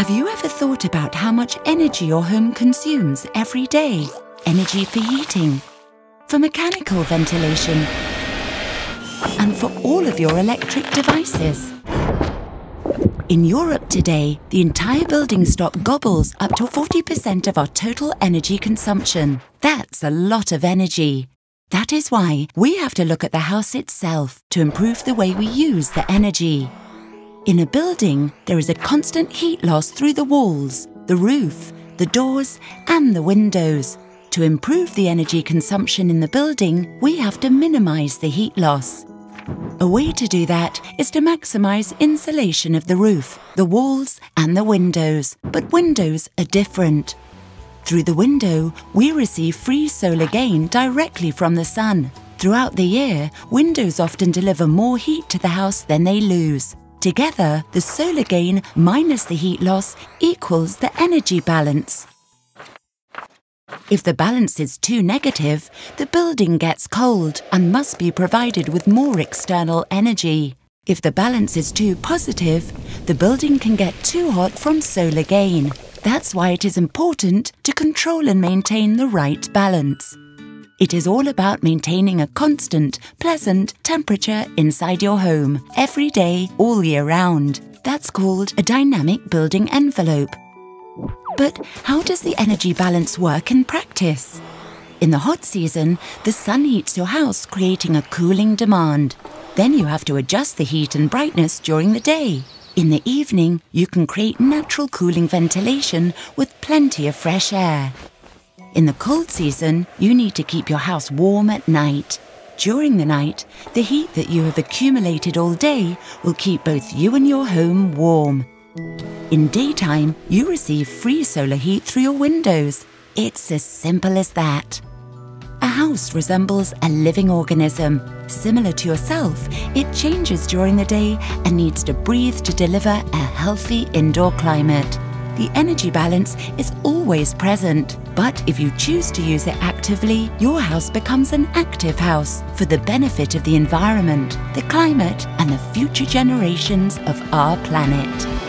Have you ever thought about how much energy your home consumes every day? Energy for heating, for mechanical ventilation, and for all of your electric devices. In Europe today, the entire building stock gobbles up to 40% of our total energy consumption. That's a lot of energy. That is why we have to look at the house itself to improve the way we use the energy. In a building, there is a constant heat loss through the walls, the roof, the doors, and the windows. To improve the energy consumption in the building, we have to minimize the heat loss. A way to do that is to maximize insulation of the roof, the walls, and the windows. But windows are different. Through the window, we receive free solar gain directly from the sun. Throughout the year, windows often deliver more heat to the house than they lose. Together, the solar gain minus the heat loss equals the energy balance. If the balance is too negative, the building gets cold and must be provided with more external energy. If the balance is too positive, the building can get too hot from solar gain. That's why it is important to control and maintain the right balance. It is all about maintaining a constant, pleasant temperature inside your home, every day, all year round. That's called a dynamic building envelope. But how does the energy balance work in practice? In the hot season, the sun heats your house, creating a cooling demand. Then you have to adjust the heat and brightness during the day. In the evening, you can create natural cooling ventilation with plenty of fresh air. In the cold season, you need to keep your house warm at night. During the night, the heat that you have accumulated all day will keep both you and your home warm. In daytime, you receive free solar heat through your windows. It's as simple as that. A house resembles a living organism. Similar to yourself, it changes during the day and needs to breathe to deliver a healthy indoor climate. The energy balance is always present, but if you choose to use it actively, your house becomes an active house for the benefit of the environment, the climate, and the future generations of our planet.